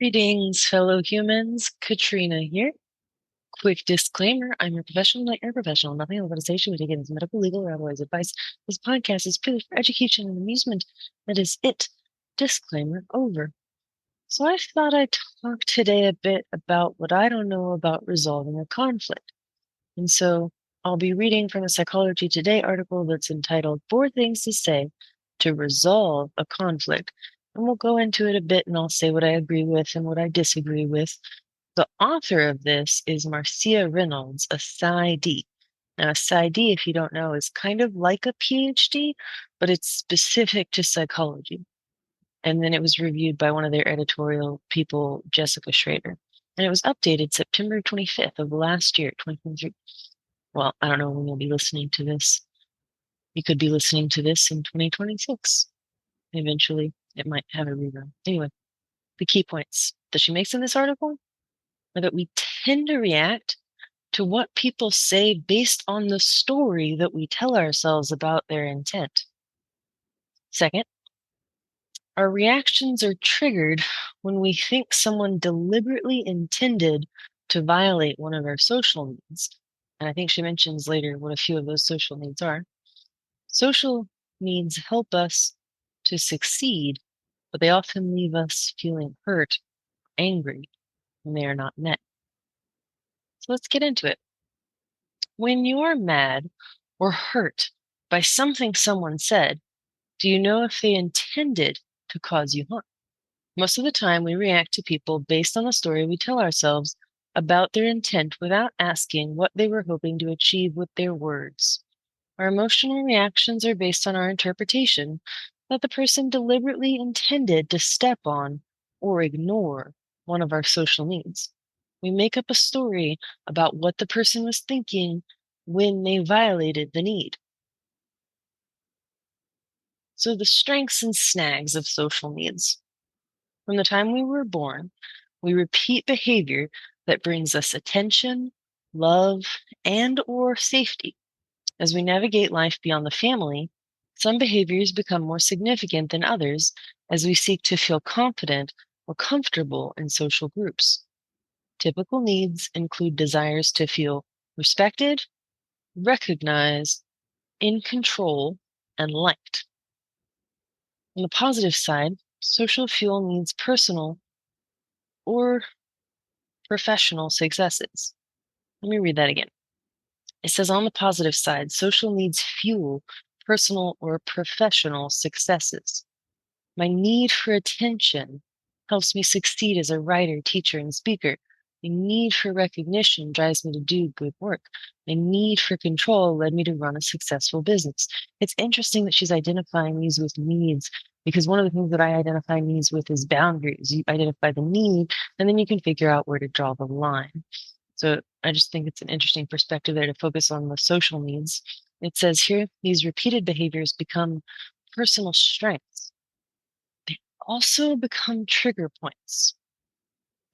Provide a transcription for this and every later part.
Greetings, fellow humans. Katrina here. Quick disclaimer, I'm a professional, not your professional. Nothing I'm going to say should be taken as medical, legal, or otherwise advice. This podcast is purely for education and amusement. That is it. Disclaimer over. So I thought I'd talk today a bit about what I don't know about resolving a conflict. And so I'll be reading from a Psychology Today article that's entitled 4 Things to Say to Resolve a Conflict. And we'll go into it a bit and I'll say what I agree with and what I disagree with. The author of this is Marcia Reynolds, a PsyD. Now, a PsyD, if you don't know, is kind of like a PhD, but it's specific to psychology. And then it was reviewed by one of their editorial people, Jessica Schrader. And it was updated September 25th of last year, 2023. Well, I don't know when you'll be listening to this. You could be listening to this in 2026. Eventually, it might have a rerun. Anyway, the key points that she makes in this article are that we tend to react to what people say based on the story that we tell ourselves about their intent. Second, our reactions are triggered when we think someone deliberately intended to violate one of our social needs. And I think she mentions later what a few of those social needs are. Social needs help us to succeed, but they often leave us feeling hurt, angry when they are not met. So let's get into it. When you're mad or hurt by something someone said, do you know if they intended to cause you harm? Most of the time, we react to people based on the story we tell ourselves about their intent without asking what they were hoping to achieve with their words. Our emotional reactions are based on our interpretation that the person deliberately intended to step on or ignore one of our social needs. We make up a story about what the person was thinking when they violated the need. So, the strengths and snags of social needs. From the time we were born, we repeat behavior that brings us attention, love, and/or safety. As we navigate life beyond the family, some behaviors become more significant than others as we seek to feel confident or comfortable in social groups. Typical needs include desires to feel respected, recognized, in control, and liked. On the positive side, social fuel needs personal or professional successes. Let me read that again. It says on the positive side, social needs fuel personal or professional successes. My need for attention helps me succeed as a writer, teacher, and speaker. My need for recognition drives me to do good work. My need for control led me to run a successful business. It's interesting that she's identifying these with needs, because one of the things that I identify needs with is boundaries. You identify the need, and then you can figure out where to draw the line. So I just think it's an interesting perspective there to focus on the social needs. It says here, these repeated behaviors become personal strengths. They also become trigger points.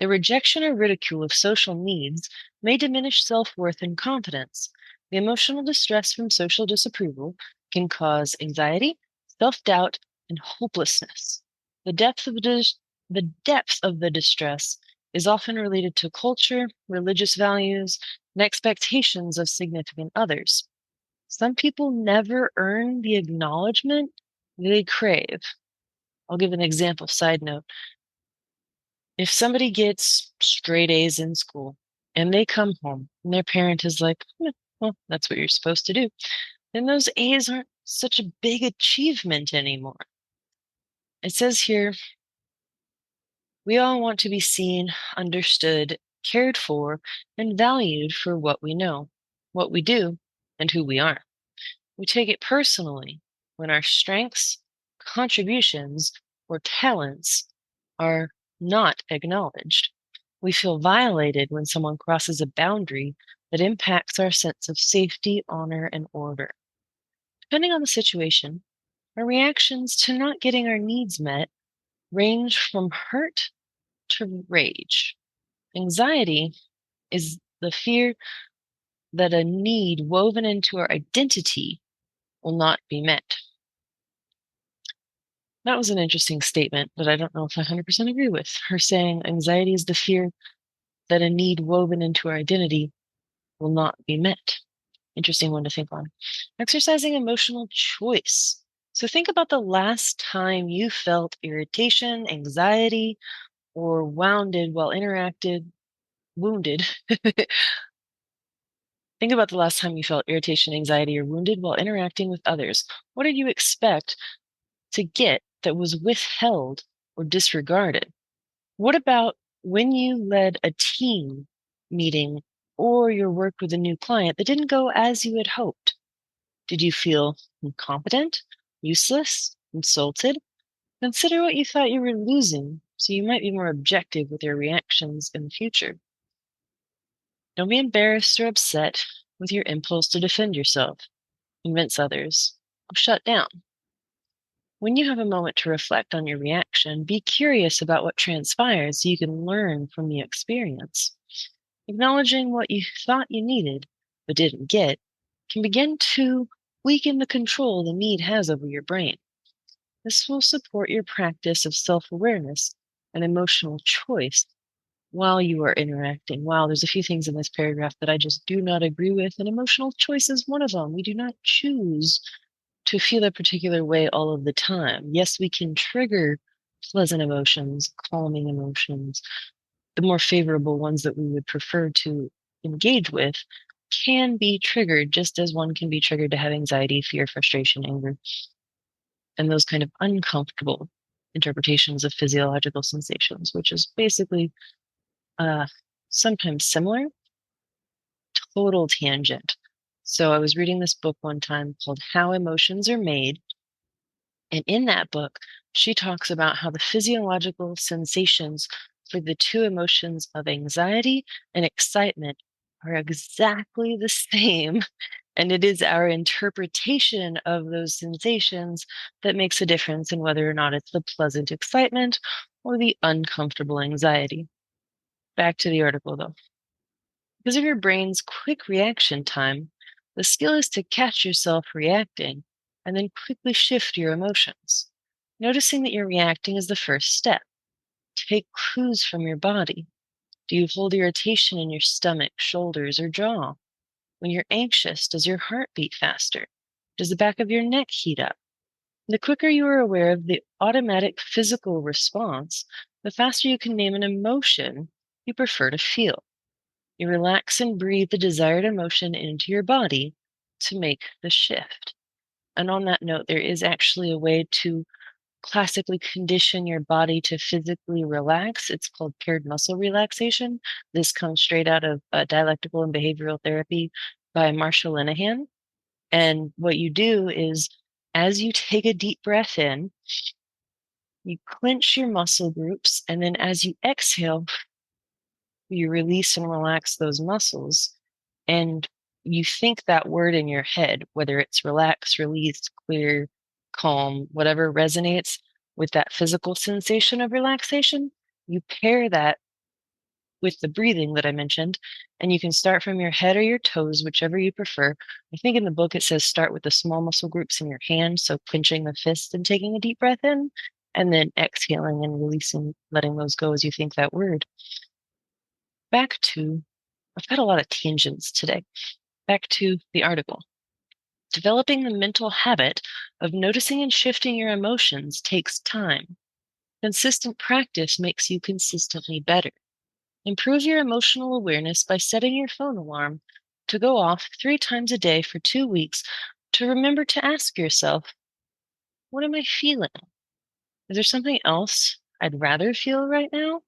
The rejection or ridicule of social needs may diminish self-worth and confidence. The emotional distress from social disapproval can cause anxiety, self-doubt, and hopelessness. The depth of the distress is often related to culture, religious values, and expectations of significant others. Some people never earn the acknowledgement they crave. I'll give an example, side note. If somebody gets straight A's in school and they come home and their parent is like, well, that's what you're supposed to do, then those A's aren't such a big achievement anymore. It says here, we all want to be seen, understood, cared for, and valued for what we know, what we do, and who we are. We take it personally when our strengths, contributions, or talents are not acknowledged. We feel violated when someone crosses a boundary that impacts our sense of safety, honor, and order. Depending on the situation, our reactions to not getting our needs met range from hurt to rage. Anxiety is the fear that a need woven into our identity will not be met. That was an interesting statement that I don't know if I 100% agree with. Her saying anxiety is the fear that a need woven into our identity will not be met. Interesting one to think on. Exercising emotional choice. So think about the last time you felt irritation, anxiety, or wounded. Think about the last time you felt irritation, anxiety, or wounded while interacting with others. What did you expect to get that was withheld or disregarded? What about when you led a team meeting or your work with a new client that didn't go as you had hoped? Did you feel incompetent, useless, insulted? Consider what you thought you were losing so you might be more objective with your reactions in the future. Don't be embarrassed or upset with your impulse to defend yourself, convince others, or shut down. When you have a moment to reflect on your reaction, be curious about what transpires so you can learn from the experience. Acknowledging what you thought you needed but didn't get can begin to weaken the control the need has over your brain. This will support your practice of self awareness and emotional choice while you are interacting. Wow, there's a few things in this paragraph that I just do not agree with, and emotional choice is one of them. We do not choose to feel a particular way all of the time. Yes, we can trigger pleasant emotions, calming emotions, the more favorable ones that we would prefer to engage with can be triggered just as one can be triggered to have anxiety, fear, frustration, anger, and those kind of uncomfortable interpretations of physiological sensations, which is basically sometimes similar, total tangent. So I was reading this book one time called How Emotions Are Made. And in that book, she talks about how the physiological sensations for the two emotions of anxiety and excitement are exactly the same. And it is our interpretation of those sensations that makes a difference in whether or not it's the pleasant excitement or the uncomfortable anxiety. Back to the article, though. Because of your brain's quick reaction time, the skill is to catch yourself reacting and then quickly shift your emotions. Noticing that you're reacting is the first step. Take clues from your body. Do you hold irritation in your stomach, shoulders, or jaw? When you're anxious, does your heart beat faster? Does the back of your neck heat up? The quicker you are aware of the automatic physical response, the faster you can name an emotion you prefer to feel. You relax and breathe the desired emotion into your body to make the shift. And on that note, there is actually a way to classically condition your body to physically relax. It's called paired muscle relaxation. This comes straight out of dialectical and behavioral therapy by Marsha Linehan. And what you do is, as you take a deep breath in, you clench your muscle groups. And then as you exhale, you release and relax those muscles. And you think that word in your head, whether it's relax, release, clear, calm, whatever resonates with that physical sensation of relaxation, you pair that with the breathing that I mentioned, and you can start from your head or your toes, whichever you prefer. I think in the book it says start with the small muscle groups in your hand, so clenching the fist and taking a deep breath in, and then exhaling and releasing, letting those go as you think that word. Back to, I've got a lot of tangents today. Back to the article. Developing the mental habit of noticing and shifting your emotions takes time. Consistent practice makes you consistently better. Improve your emotional awareness by setting your phone alarm to go off 3 times a day for 2 weeks to remember to ask yourself, what am I feeling? Is there something else I'd rather feel right now?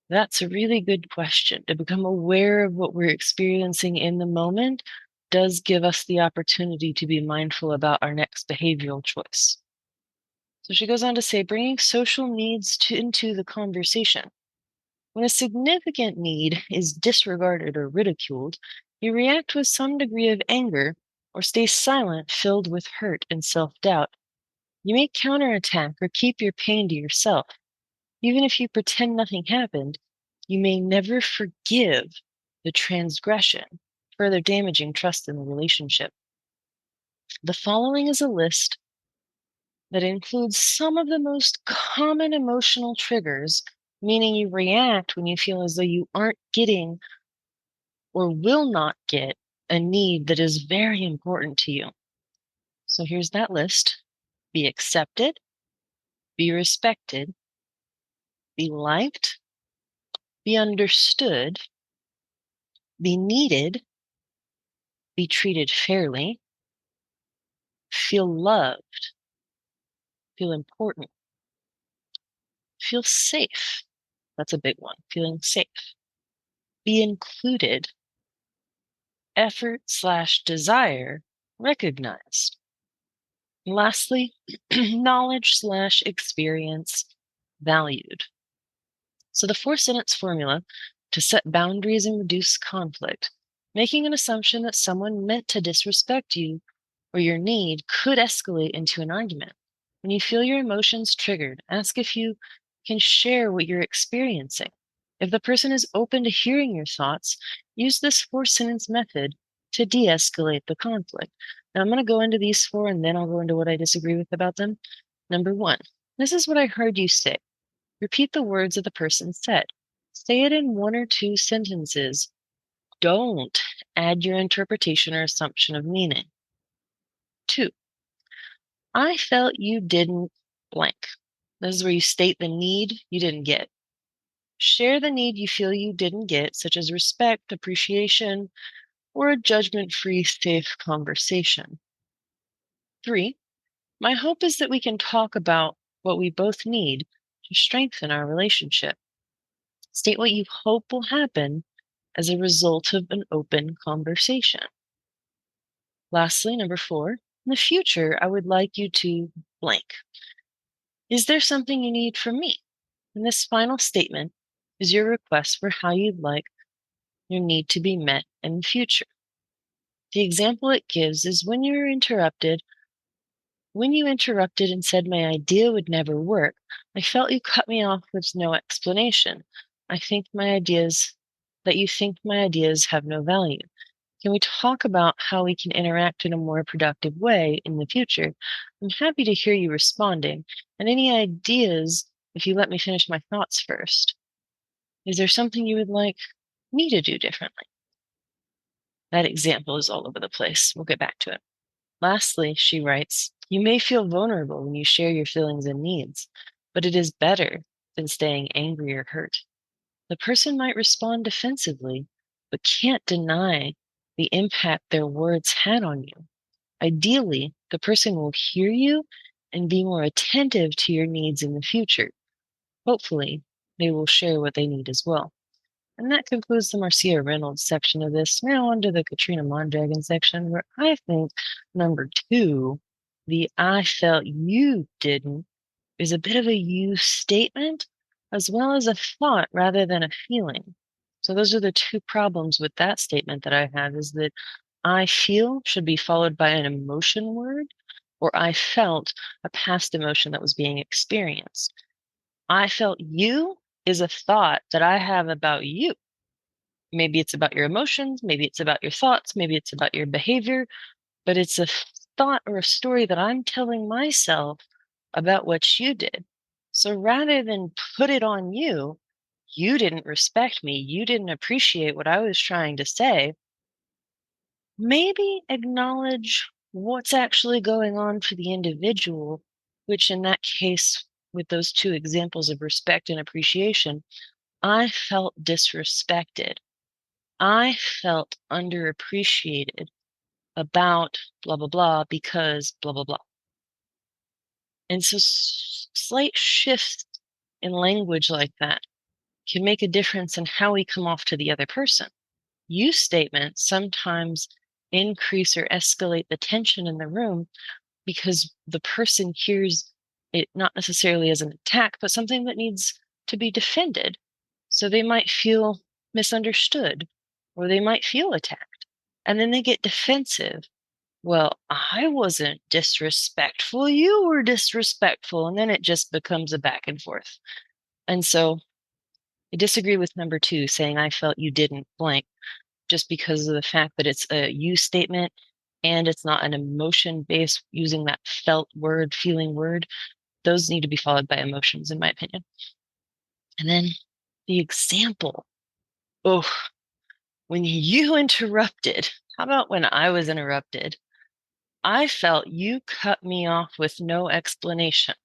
That's a really good question. To become aware of what we're experiencing in the moment does give us the opportunity to be mindful about our next behavioral choice. So she goes on to say, bringing social needs into the conversation. When a significant need is disregarded or ridiculed, you react with some degree of anger or stay silent, filled with hurt and self-doubt. You may counterattack or keep your pain to yourself. Even if you pretend nothing happened, you may never forgive the transgression, further damaging trust in the relationship. The following is a list that includes some of the most common emotional triggers, meaning you react when you feel as though you aren't getting or will not get a need that is very important to you. So here's that list. Be accepted, be respected, be liked, be understood, be needed, be treated fairly, feel loved, feel important, feel safe. That's a big one, feeling safe. Be included, effort/desire recognized. And lastly, knowledge/experience valued. So the 4-sentence formula to set boundaries and reduce conflict, making an assumption that someone meant to disrespect you or your need could escalate into an argument. When you feel your emotions triggered, ask if you can share what you're experiencing. If the person is open to hearing your thoughts, use this 4-sentence method to de escalate the conflict. Now, I'm going to go into these 4 and then I'll go into what I disagree with about them. Number 1, this is what I heard you say. Repeat the words that the person said. Say it in 1 or 2 sentences. Don't add your interpretation or assumption of meaning. 2, I felt you didn't blank. This is where you state the need you didn't get. Share the need you feel you didn't get, such as respect, appreciation, or a judgment-free, safe conversation. 3, my hope is that we can talk about what we both need to strengthen our relationship. State what you hope will happen as a result of an open conversation. Lastly, number 4, in the future, I would like you to blank. Is there something you need from me? And this final statement is your request for how you'd like your need to be met in the future. The example it gives is when you interrupted and said my idea would never work, I felt you cut me off with no explanation. I think you think my ideas have no value. Can we talk about how we can interact in a more productive way in the future? I'm happy to hear you responding, and any ideas if you let me finish my thoughts first. Is there something you would like me to do differently? That example is all over the place. We'll get back to it. Lastly, she writes, you may feel vulnerable when you share your feelings and needs, but it is better than staying angry or hurt. The person might respond defensively, but can't deny the impact their words had on you. Ideally, the person will hear you and be more attentive to your needs in the future. Hopefully, they will share what they need as well. And that concludes the Marcia Reynolds section of this. Now on to the Katrina Mondragon section, where I think number 2, the I felt you didn't, is a bit of a you statement as well as a thought rather than a feeling. So those are the 2 problems with that statement that I have, is that I feel should be followed by an emotion word, or I felt a past emotion that was being experienced. I felt you is a thought that I have about you. Maybe it's about your emotions, maybe it's about your thoughts, maybe it's about your behavior, but it's a thought or a story that I'm telling myself about what you did. So rather than put it on you, you didn't respect me, you didn't appreciate what I was trying to say, maybe acknowledge what's actually going on for the individual, which in that case, with those 2 examples of respect and appreciation, I felt disrespected. I felt underappreciated about blah, blah, blah, because blah, blah, blah. And so slight shifts in language like that can make a difference in how we come off to the other person. You statements sometimes increase or escalate the tension in the room because the person hears it not necessarily as an attack, but something that needs to be defended. So they might feel misunderstood or they might feel attacked. And then they get defensive. Well, I wasn't disrespectful. You were disrespectful. And then it just becomes a back and forth. And so I disagree with number 2, saying I felt you didn't blank, just because of the fact that it's a you statement. and it's not an emotion-based using that felt word, feeling word, those need to be followed by emotions, in my opinion. And then the example. Oh, when you interrupted, how about when I was interrupted? I felt you cut me off with no explanation.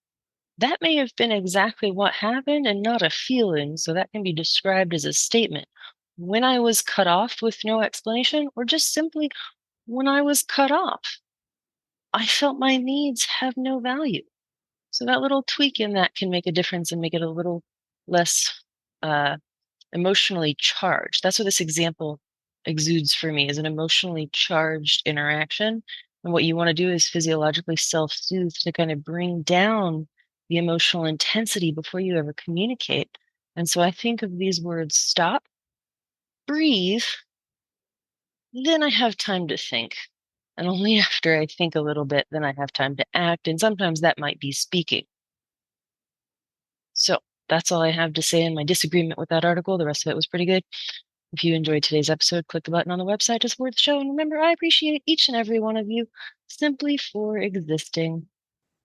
That may have been exactly what happened and not a feeling, so that can be described as a statement. When I was cut off with no explanation, or just simply when I was cut off, I felt my needs have no value. So that little tweak in that can make a difference and make it a little less uh, emotionally charged. That's what this example exudes for me, is an emotionally charged interaction. And what you want to do is physiologically self-soothe to kind of bring down the emotional intensity before you ever communicate. And so I think of these words: stop, breathe, then I have time to think. And only after I think a little bit, then I have time to act. And sometimes that might be speaking. So that's all I have to say in my disagreement with that article. The rest of it was pretty good. If you enjoyed today's episode, click the button on the website to support the show. And remember, I appreciate each and every one of you simply for existing.